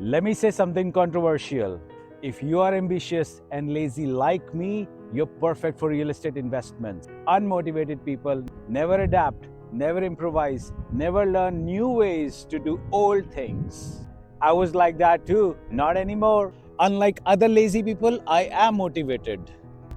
Let me say something controversial. If you are ambitious and lazy like me, you're perfect for real estate investments. Unmotivated people never adapt, never improvise, never learn new ways to do old things. I was like that too, not anymore. Unlike other lazy people, I am motivated.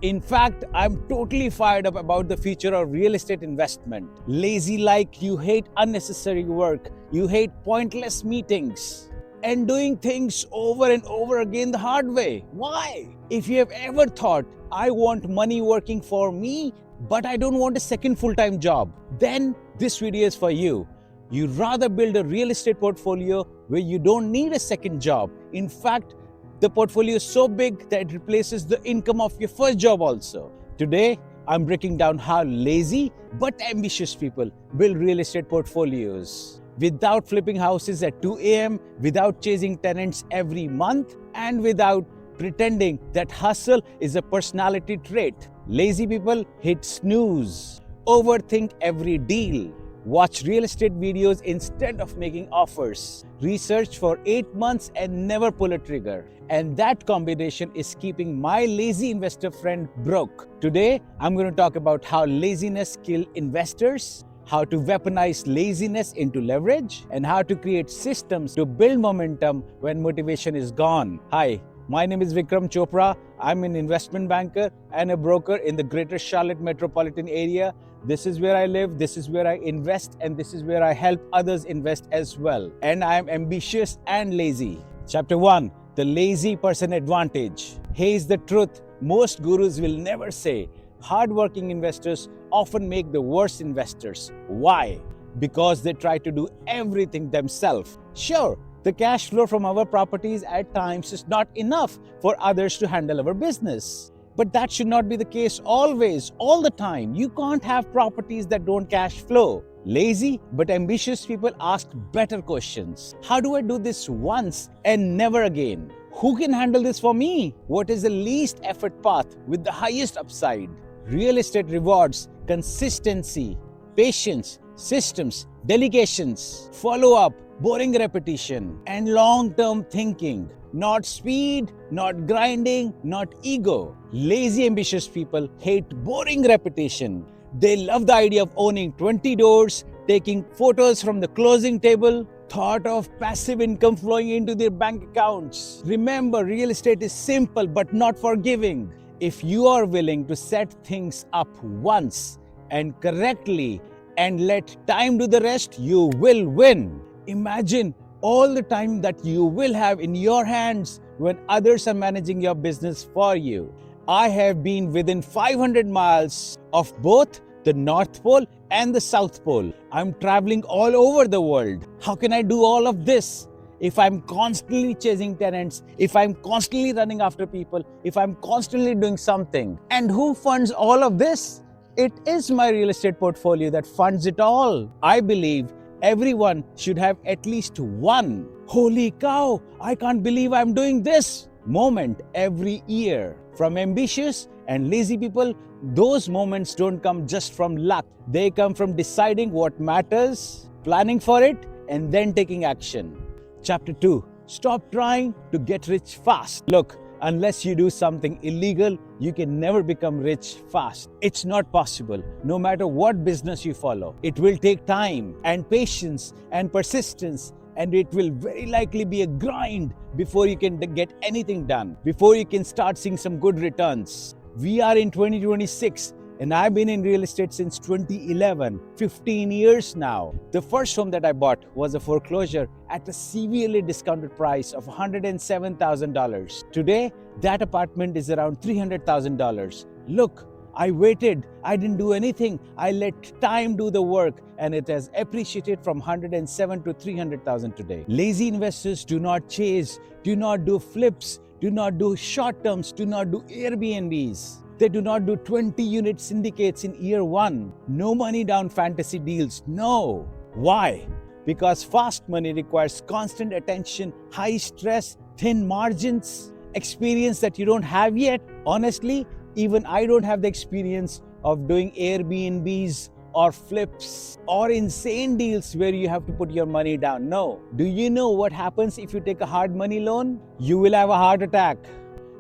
In fact, I'm totally fired up about the future of real estate investment. Lazy like you hate unnecessary work, you hate pointless meetings, and doing things over and over again the hard way. Why? If you have ever thought, I want money working for me, but I don't want a second full-time job, then this video is for you. You'd rather build a real estate portfolio where you don't need a second job. In fact, the portfolio is so big that it replaces the income of your first job also. Today, I'm breaking down how lazy but ambitious people build real estate portfolios without flipping houses at 2 a.m., without chasing tenants every month, and without pretending that hustle is a personality trait. Lazy people hit snooze, overthink every deal, watch real estate videos instead of making offers, research for 8 months and never pull a trigger. And that combination is keeping my lazy investor friend broke. Today, I'm going to talk about how laziness kills investors, how to weaponize laziness into leverage, and how to create systems to build momentum when motivation is gone. Hi, my name is Vikram Chopra. I'm an investment banker and a broker in the greater Charlotte metropolitan area. This is where I live, this is where I invest, and this is where I help others invest as well. And I am ambitious and lazy. Chapter 1, the lazy person advantage. Here's the truth most gurus will never say. Hardworking investors often make the worst investors. Why? Because they try to do everything themselves. Sure, the cash flow from our properties at times is not enough for others to handle our business. But that should not be the case always, all the time. You can't have properties that don't cash flow. Lazy but ambitious people ask better questions. How do I do this once and never again? Who can handle this for me? What is the least effort path with the highest upside? Real estate rewards consistency, patience, systems, delegations, follow-up, boring repetition, and long-term thinking. Not speed, not grinding, not ego. Lazy, ambitious people hate boring repetition. They love the idea of owning 20 doors, taking photos from the closing table, thought of passive income flowing into their bank accounts. Remember, real estate is simple but not forgiving. If you are willing to set things up once and correctly and let time do the rest, you will win. Imagine all the time that you will have in your hands when others are managing your business for you. I have been within 500 miles of both the North Pole and the South Pole. I'm traveling all over the world. How can I do all of this if I'm constantly chasing tenants, if I'm constantly running after people, if I'm constantly doing something? And who funds all of this? It is my real estate portfolio that funds it all. I believe everyone should have at least one "holy cow, I can't believe I'm doing this" moment every year. From ambitious and lazy people, those moments don't come just from luck. They come from deciding what matters, planning for it, and then taking action. Chapter 2, stop trying to get rich fast. Look, unless you do something illegal, you can never become rich fast. It's not possible, no matter what business you follow. It will take time and patience and persistence, and it will very likely be a grind before you can get anything done, before you can start seeing some good returns. We are in 2026, and I've been in real estate since 2011, 15 years now. The first home that I bought was a foreclosure at a severely discounted price of $107,000. Today, that apartment is around $300,000. Look, I waited, I didn't do anything, I let time do the work, and it has appreciated from $107,000 to $300,000 today. Lazy investors do not chase, do not do flips, do not do short terms, do not do Airbnbs. They do not do 20-unit syndicates in year one. No money down fantasy deals, no. Why? Because fast money requires constant attention, high stress, thin margins, experience that you don't have yet. Honestly, even I don't have the experience of doing Airbnbs or flips or insane deals where you have to put your money down. No. Do you know what happens if you take a hard money loan? You will have a heart attack.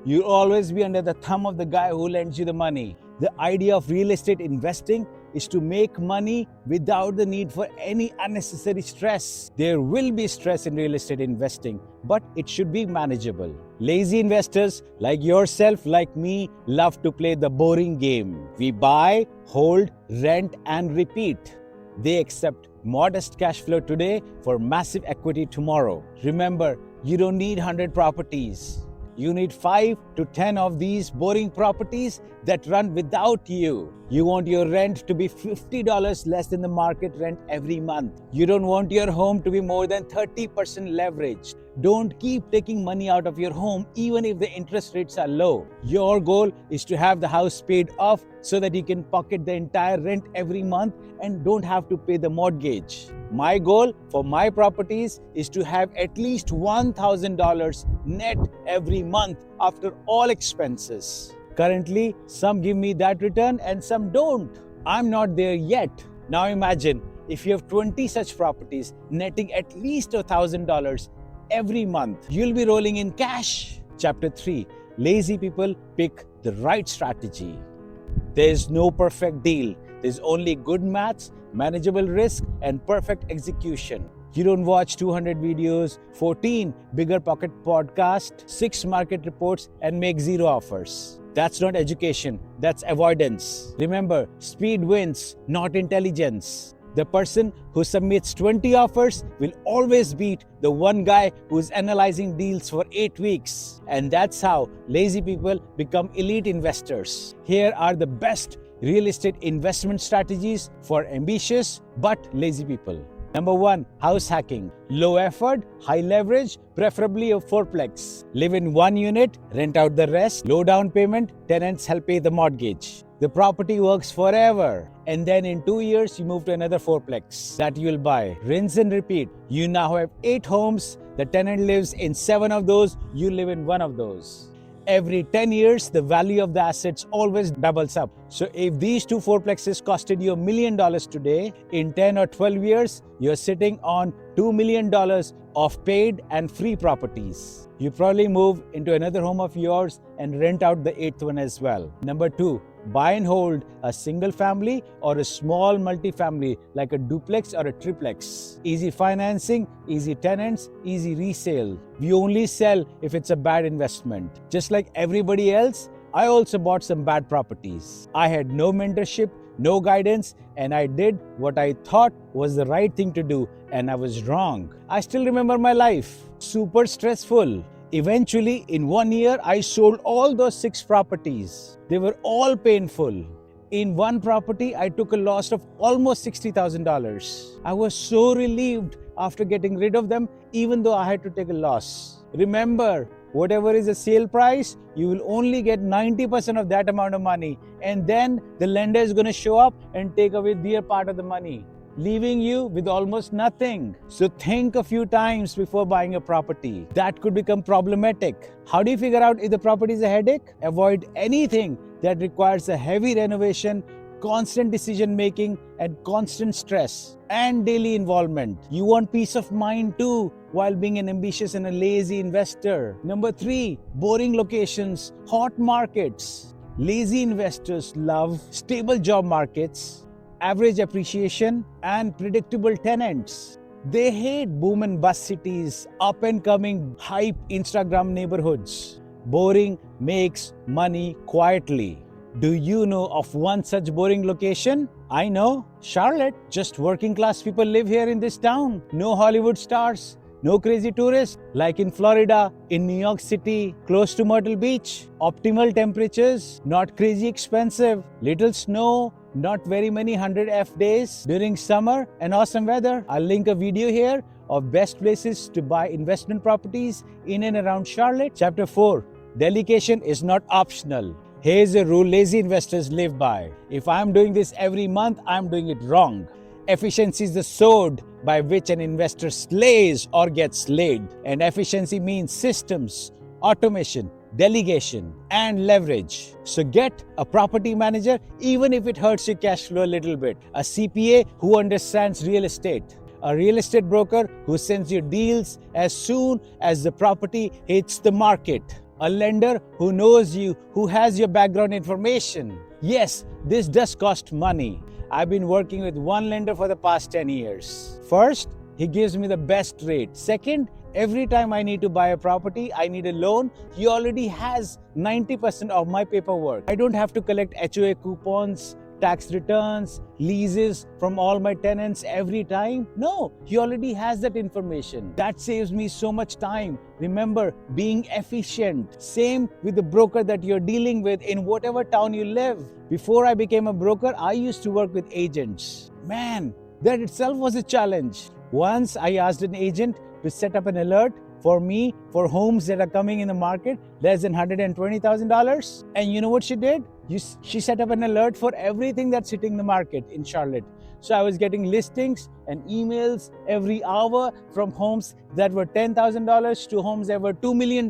You'll always be under the thumb of the guy who lends you the money. The idea of real estate investing is to make money without the need for any unnecessary stress. There will be stress in real estate investing, but it should be manageable. Lazy investors like yourself, like me, love to play the boring game. We buy, hold, rent, and repeat. They accept modest cash flow today for massive equity tomorrow. Remember, you don't need 100 properties. You need 5 to 10 of these boring properties that run without you. You want your rent to be $50 less than the market rent every month. You don't want your home to be more than 30% leveraged. Don't keep taking money out of your home even if the interest rates are low. Your goal is to have the house paid off so that you can pocket the entire rent every month and don't have to pay the mortgage. My goal for my properties is to have at least $1,000 net every month after all expenses. Currently, some give me that return and some don't. I'm not there yet. Now imagine if you have 20 such properties netting at least $1,000 every month. You'll be rolling in cash. Chapter 3. Lazy people pick the right strategy. There is no perfect deal. There's only good maths, manageable risk, and perfect execution. You don't watch 200 videos, 14 bigger pocket podcasts, 6 market reports, and make 0 offers. That's not education, that's avoidance. Remember, speed wins, not intelligence. The person who submits 20 offers will always beat the one guy who's analyzing deals for 8 weeks. And that's how lazy people become elite investors. Here are the best real estate investment strategies for ambitious but lazy people. Number 1, house hacking. Low effort, high leverage, preferably a fourplex. Live in one unit, rent out the rest. Low down payment, tenants help pay the mortgage. The property works forever. And then in 2 years, you move to another fourplex that you will buy. Rinse and repeat. You now have 8 homes. The tenant lives in 7 of those. You live in 1 of those. Every 10 years, the value of the assets always doubles up. So if these 2 fourplexes costed you $1 million today, in 10 or 12 years, you're sitting on $2 million of paid and free properties. You probably move into another home of yours and rent out the 8th one as well. Number 2, buy and hold a single family or a small multifamily like a duplex or a triplex. Easy financing, easy tenants, easy resale. We only sell if it's a bad investment. Just like everybody else, I also bought some bad properties. I had no mentorship, no guidance, and I did what I thought was the right thing to do, and I was wrong. I still remember my life. Super stressful. Eventually, in 1 year, I sold all those 6 properties. They were all painful. In one property, I took a loss of almost $60,000. I was so relieved after getting rid of them, even though I had to take a loss. Remember, whatever is the sale price, you will only get 90% of that amount of money. And then the lender is going to show up and take away their part of the money, leaving you with almost nothing. So think a few times before buying a property. That could become problematic. How do you figure out if the property is a headache? Avoid anything that requires a heavy renovation, constant decision making, and constant stress and daily involvement. You want peace of mind too while being an ambitious and a lazy investor. Number 3, boring locations, hot markets. Lazy investors love stable job markets, average appreciation, and predictable tenants. They hate boom and bust cities, up and coming hype Instagram neighborhoods. Boring makes money quietly. Do you know of one such boring location? I know, Charlotte. Just working class people live here in this town. No Hollywood stars, no crazy tourists like in Florida, in New York City, close to Myrtle Beach. Optimal temperatures, not crazy expensive. Little snow, not very many 100F days during summer, and awesome weather. I'll link a video here of best places to buy investment properties in and around Charlotte. Chapter 4, delegation is not optional. Here's a rule lazy investors live by. If I'm doing this every month, I'm doing it wrong. Efficiency is the sword by which an investor slays or gets slayed. And efficiency means systems, automation, delegation, and leverage. So get a property manager, even if it hurts your cash flow a little bit. A CPA who understands real estate. A real estate broker who sends you deals as soon as the property hits the market. A lender who knows you, who has your background information. Yes, this does cost money. I've been working with one lender for the past 10 years. First, he gives me the best rate. Second, every time I need to buy a property, I need a loan, he already has 90% of my paperwork. I don't have to collect HOA coupons, tax returns, leases from all my tenants every time. No, he already has that information. That saves me so much time. Remember, being efficient. Same with the broker that you're dealing with in whatever town you live. Before I became a broker, I used to work with agents. Man, that itself was a challenge. Once I asked an agent to set up an alert for me for homes that are coming in the market less than $120,000. And you know what she did? She set up an alert for everything that's hitting the market in Charlotte. So I was getting listings and emails every hour from homes that were $10,000 to homes that were $2 million.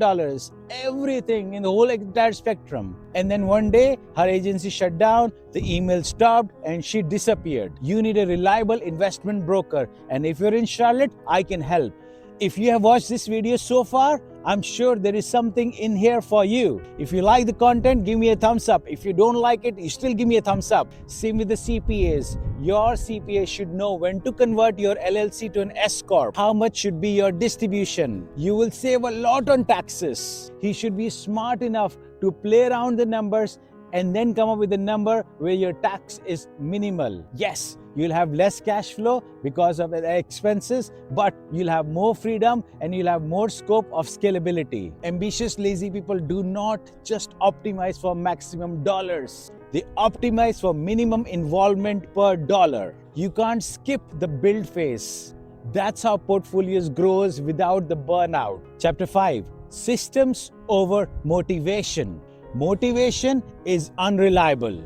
Everything in the whole entire spectrum. And then one day, her agency shut down, the email stopped, and she disappeared. You need a reliable investment broker. And if you're in Charlotte, I can help. If you have watched this video so far, I'm sure there is something in here for you. If you like the content, give me a thumbs up. If you don't like it, you still give me a thumbs up. Same with the CPAs. Your CPA should know when to convert your LLC to an S Corp. How much should be your distribution? You will save a lot on taxes. He should be smart enough to play around the numbers and then come up with a number where your tax is minimal. Yes, you'll have less cash flow because of the expenses, but you'll have more freedom and you'll have more scope of scalability. Ambitious, lazy people do not just optimize for maximum dollars. They optimize for minimum involvement per dollar. You can't skip the build phase. That's how portfolios grows without the burnout. Chapter 5, systems over motivation. Motivation is unreliable.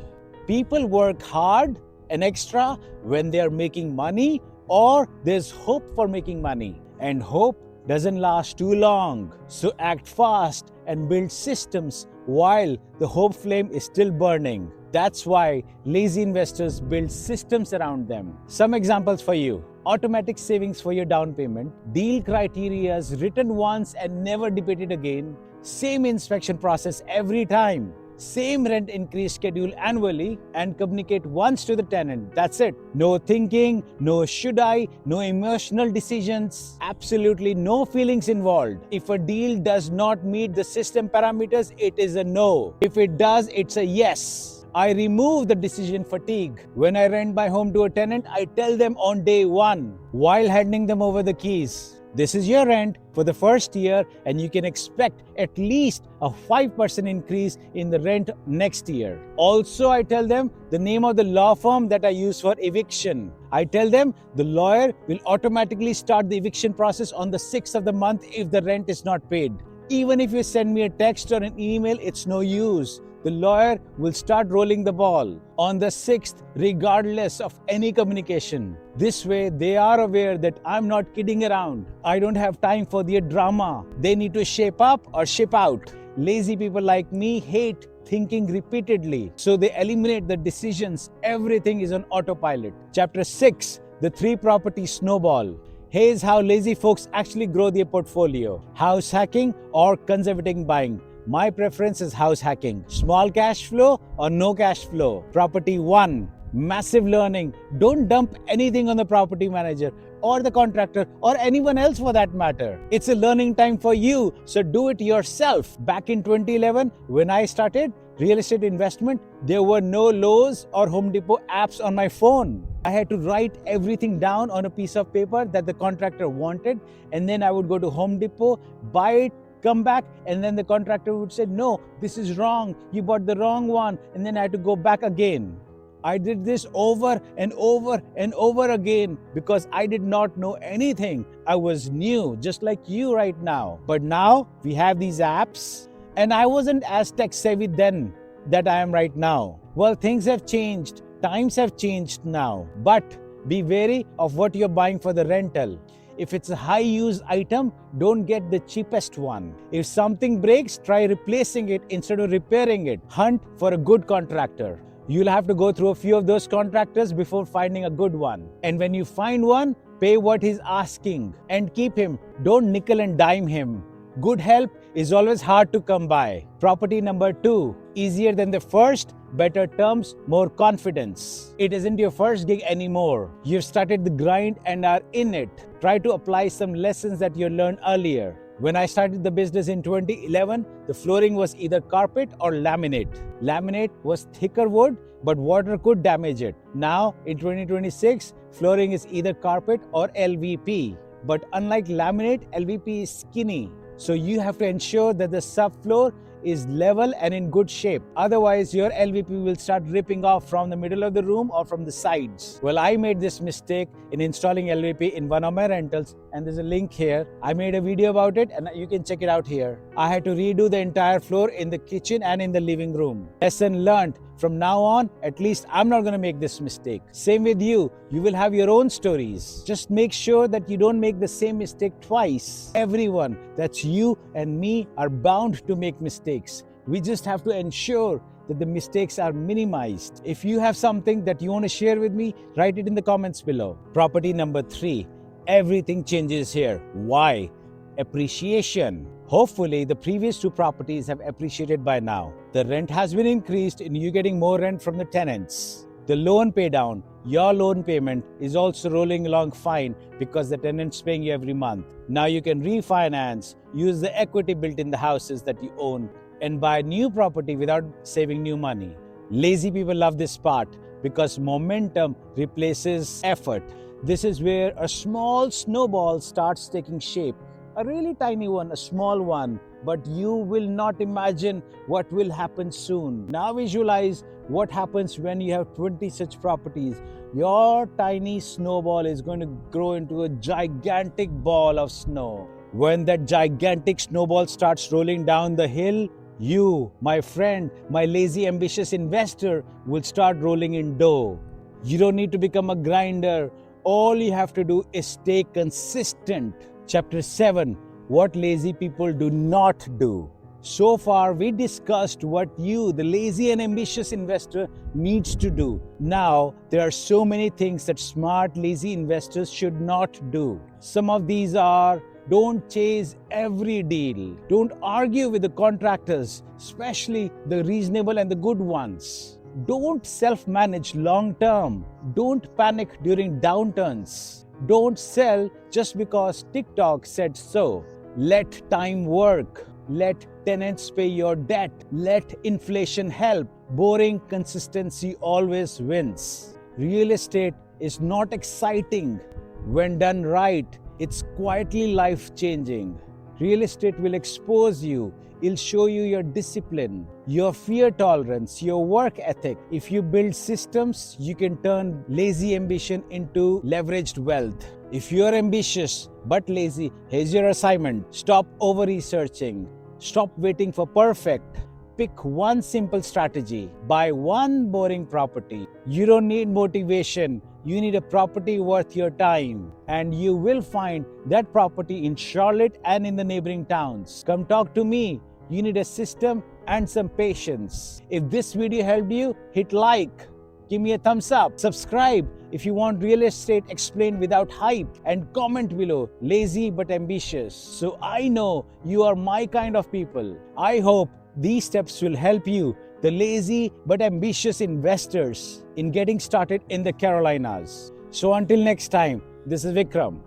People work hard and extra when they are making money or there's hope for making money. And hope doesn't last too long. So act fast and build systems while the hope flame is still burning. That's why lazy investors build systems around them. Some examples for you. Automatic savings for your down payment, deal criteria written once and never debated again, same inspection process every time, same rent increase schedule annually, and communicate once to the tenant. That's it. No thinking, no should I, no emotional decisions, absolutely no feelings involved. If a deal does not meet the system parameters, it is a no. If it does, it's a yes. I remove the decision fatigue. When I rent my home to a tenant, I tell them on day one while handing them over the keys. This is your rent for the first year and you can expect at least a 5% increase in the rent next year. Also, I tell them the name of the law firm that I use for eviction. I tell them the lawyer will automatically start the eviction process on the 6th of the month if the rent is not paid. Even if you send me a text or an email, it's no use. The lawyer will start rolling the ball on the 6th regardless of any communication. This way, they are aware that I'm not kidding around. I don't have time for their drama. They need to shape up or ship out. Lazy people like me hate thinking repeatedly, so they eliminate the decisions. Everything is on autopilot. Chapter 6, the 3-property snowball. Here's how lazy folks actually grow their portfolio. House hacking or conservative buying. My preference is house hacking. Small cash flow or no cash flow. Property 1, massive learning. Don't dump anything on the property manager or the contractor or anyone else for that matter. It's a learning time for you, so do it yourself. Back in 2011, when I started real estate investment, there were no Lowe's or Home Depot apps on my phone. I had to write everything down on a piece of paper that the contractor wanted, and then I would go to Home Depot, buy it, come back, and then the contractor would say, no, this is wrong, you bought the wrong one, and then I had to go back again. I did this over and over and over again because I did not know anything. I was new, just like you right now. But now we have these apps, and I wasn't as tech savvy then that I am right now. Well, things have changed, times have changed now, but be wary of what you're buying for the rental. If it's a high-use item, don't get the cheapest one. If something breaks, try replacing it instead of repairing it. Hunt for a good contractor. You'll have to go through a few of those contractors before finding a good one. And when you find one, pay what he's asking and keep him. Don't nickel and dime him. Good help is always hard to come by. Property number 2, easier than the first, better terms, more confidence. It isn't your first gig anymore. You've started the grind and are in it. Try to apply some lessons that you learned earlier. When I started the business in 2011, the flooring was either carpet or laminate. Laminate was thicker wood, but water could damage it. Now, in 2026, flooring is either carpet or LVP. But unlike laminate, LVP is skinny. So you have to ensure that the subfloor is level and in good shape. Otherwise, your LVP will start ripping off from the middle of the room or from the sides. Well, I made this mistake in installing LVP in one of my rentals, and there's a link here. I made a video about it and you can check it out here. I had to redo the entire floor in the kitchen and in the living room. Lesson learned. From now on, at least I'm not going to make this mistake. Same with you. You will have your own stories. Just make sure that you don't make the same mistake twice. Everyone, that's you and me, are bound to make mistakes. We just have to ensure that the mistakes are minimized. If you have something that you want to share with me, write it in the comments below. Property number 3. Everything changes here. Why? Appreciation. Hopefully, the previous 2 properties have appreciated by now. The rent has been increased and you're getting more rent from the tenants. The loan pay down, your loan payment is also rolling along fine because the tenant's paying you every month. Now you can refinance, use the equity built in the houses that you own, and buy new property without saving new money. Lazy people love this part because momentum replaces effort. This is where a small snowball starts taking shape. A really tiny one, a small one, but you will not imagine what will happen soon. Now visualize what happens when you have 20 such properties. Your tiny snowball is going to grow into a gigantic ball of snow. When that gigantic snowball starts rolling down the hill, you, my friend, my lazy ambitious investor, will start rolling in dough. You don't need to become a grinder. All you have to do is stay consistent. Chapter 7, what lazy people do not do. So far, we discussed what you, the lazy and ambitious investor, needs to do. Now, there are so many things that smart, lazy investors should not do. Some of these are: don't chase every deal. Don't argue with the contractors, especially the reasonable and the good ones. Don't self-manage long-term. Don't panic during downturns. Don't sell just because TikTok said so. Let time work. Let tenants pay your debt. Let inflation help. Boring consistency always wins. Real estate is not exciting. When done right, it's quietly life-changing. Real estate will expose you. It'll show you your discipline, your fear tolerance, your work ethic. If you build systems, you can turn lazy ambition into leveraged wealth. If you're ambitious but lazy, here's your assignment. Stop over-researching. Stop waiting for perfect. Pick one simple strategy. Buy one boring property. You don't need motivation. You need a property worth your time. And you will find that property in Charlotte and in the neighboring towns. Come talk to me. You need a system and some patience. If this video helped you, hit like. Give me a thumbs up. Subscribe if you want real estate explained without hype. And comment below, lazy but ambitious. So I know you are my kind of people. I hope these steps will help you, the lazy but ambitious investors, in getting started in the Carolinas. So until next time, this is Vikram.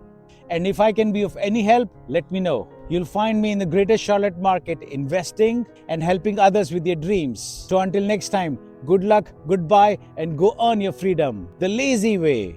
And if I can be of any help, let me know. You'll find me in the greater Charlotte market investing and helping others with their dreams. So until next time, good luck, goodbye, and go earn your freedom the lazy way.